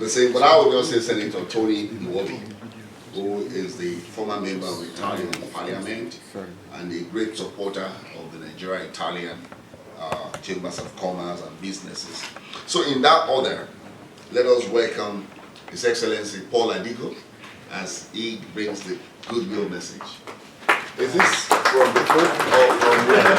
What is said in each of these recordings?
saying, but I would just say Senator Tony Iwobi, who is the former member of the Italian Parliament and a great supporter of the Nigeria-Italian Chambers of Commerce and Businesses. So in that order, let us welcome His Excellency Paul ADIKWU as he brings the goodwill message. Is this from the book or from where?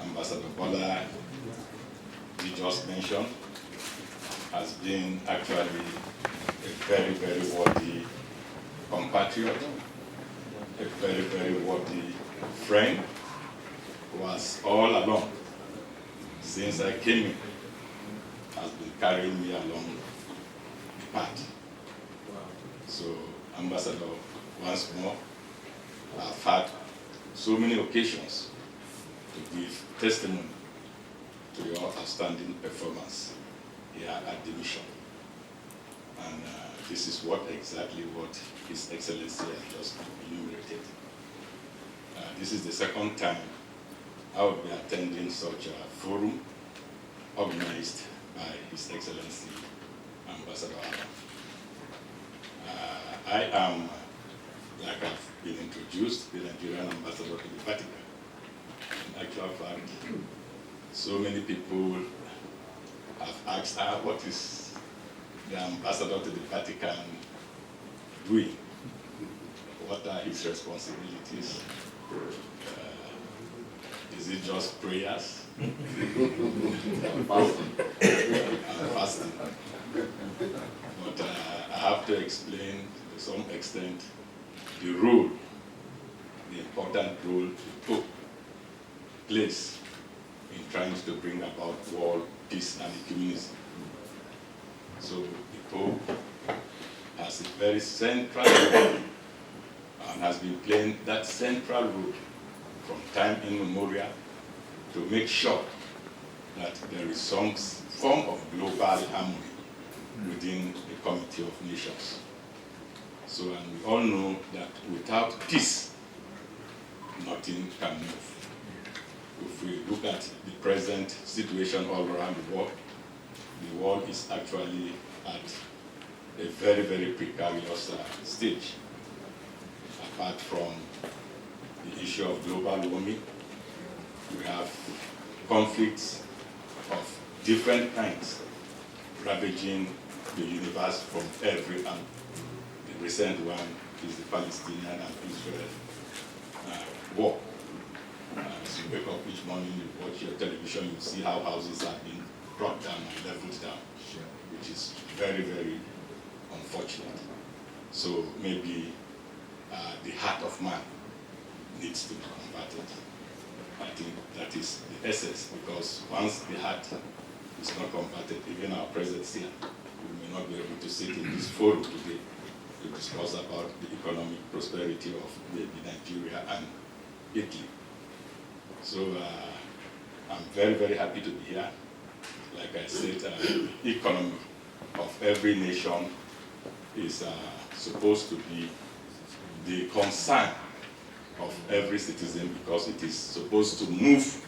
Ambassador Bola, you just mentioned, has been actually a very, very worthy compatriot, a very, very worthy friend who has all along, since I came in, has been carrying me along the path. So, Ambassador, once more, I've had so many occasions to give testimony to your outstanding performance here at the mission. And this is exactly what His Excellency has just enumerated. This is the second time I will be attending such a forum organized by His Excellency Ambassador Alan. I am, like I've been introduced, the Nigerian ambassador to the Vatican. In actual fact, so many people have asked, what is the ambassador to the Vatican doing? What are his responsibilities? Is it just prayers? And fasting. But I have to explain to some extent the role, the important role the Pope plays in trying to bring about world peace and ecumenism. So the Pope has a very central role and has been playing that central role from time immemorial to make sure that there is some form of global harmony within the Committee of Nations. So, and we all know that without peace, nothing can move. If we look at the present situation all around the world is actually at a very, very precarious stage. Apart from the issue of global warming, we have conflicts of different kinds ravaging the universe from every angle. The recent one is the Palestinian and Israel war. As you wake up each morning, you watch your television, you see how houses are being brought down and leveled down, which is very, very unfortunate. So maybe the heart of man needs to be converted. I think that is the essence, because once the heart is not converted, even our presence here, we may not be able to sit in this forum today to discuss about the economic prosperity of maybe Nigeria and Italy. So I'm very, very happy to be here. Like I said, the economy of every nation is supposed to be the concern of every citizen, because it is supposed to move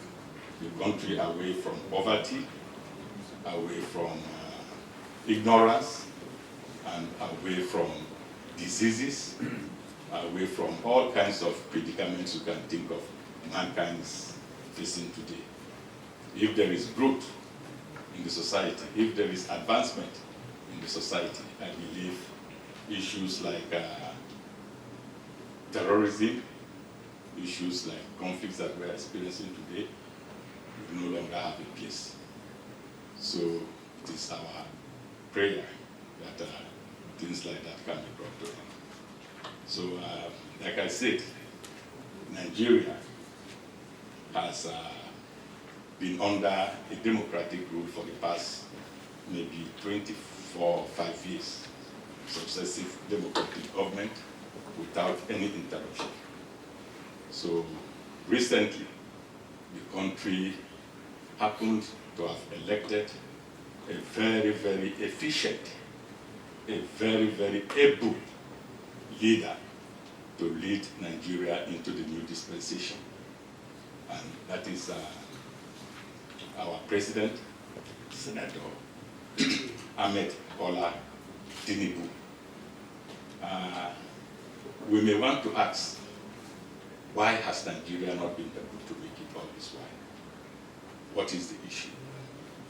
the country away from poverty, away from ignorance, and away from diseases, away from all kinds of predicaments you can think of mankind is facing today. If there is growth in the society, if there is advancement in the society, I believe issues like terrorism, issues like conflicts that we're experiencing today, will no longer have a place. So it is our prayer that things like that can be brought to an. So like I said, Nigeria has been under a democratic rule for the past maybe 24 or 5 years, successive democratic government without any interruption. So recently, the country happened to have elected a very, very efficient, a very, very able leader to lead Nigeria into the new dispensation. And that is our President, Senator Ahmed Bola Tinubu. We may want to ask, why has Nigeria not been able to make it all this while? What is the issue?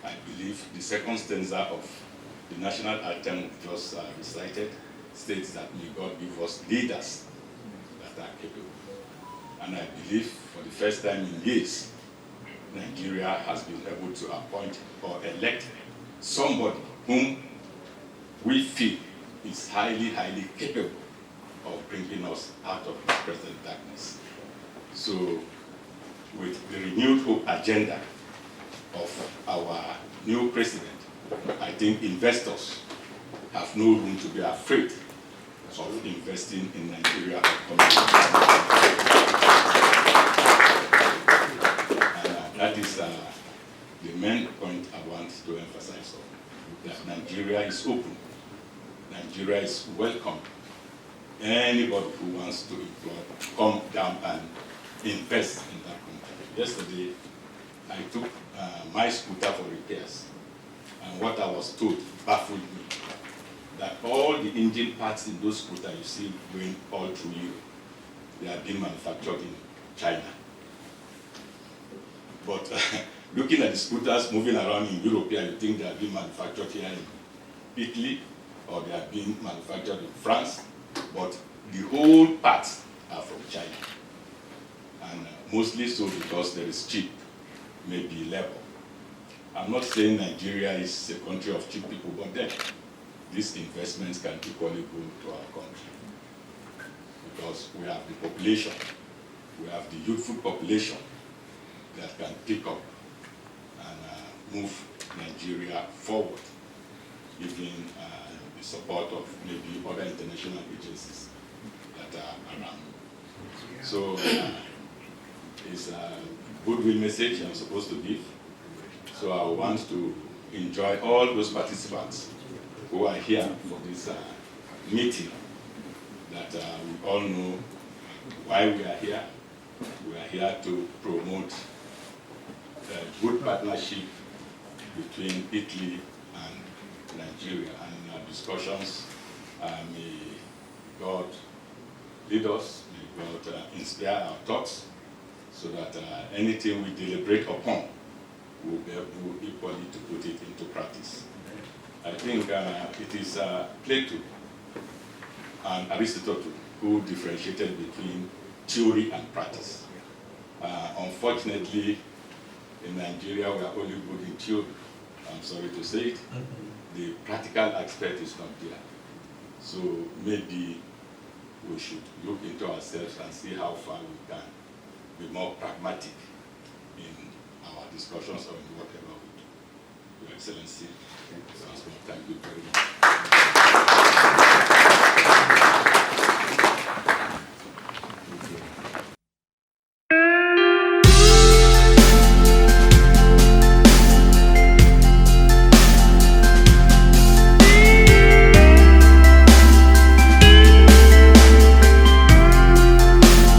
I believe the second stanza of the national anthem just recited states that may God give us leaders that are capable. And I believe for the first time in years, Nigeria has been able to appoint or elect somebody whom we feel is highly, highly capable of bringing us out of the present darkness. So, with the renewed hope agenda of our new president, I think investors have no room to be afraid of investing in Nigeria. That is the main point I want to emphasize on, that Nigeria is open. Nigeria is welcome. Anybody who wants to employ, come down and invest in that country. Yesterday, I took my scooter for repairs, and what I was told baffled me, that all the engine parts in those scooters you see going all through Europe, they are being manufactured in China. But looking at the scooters moving around in Europe, you think they are being manufactured here in Italy, or they are being manufactured in France, but the whole parts are from China. And mostly so because there is cheap, maybe labor. I'm not saying Nigeria is a country of cheap people, but then these investments can equally go to our country. Because we have the population, we have the youthful population that can pick up and move Nigeria forward, given the support of maybe other international agencies that are around. So it's a goodwill message I'm supposed to give. So I want to enjoy all those participants who are here for this meeting, that we all know why we are here. We are here to promote a good partnership between Italy and Nigeria. And in our discussions, may God lead us, may God inspire our thoughts, so that anything we deliberate upon, we'll be able equally to put it into practice. I think it is Plato and Aristotle who differentiated between theory and practice. Unfortunately, in Nigeria, we are only good in theory. I'm sorry to say it. The practical aspect is not there. So maybe we should look into ourselves and see how far we can be more pragmatic in our discussions or in whatever we do. Your Excellency, thank you very much.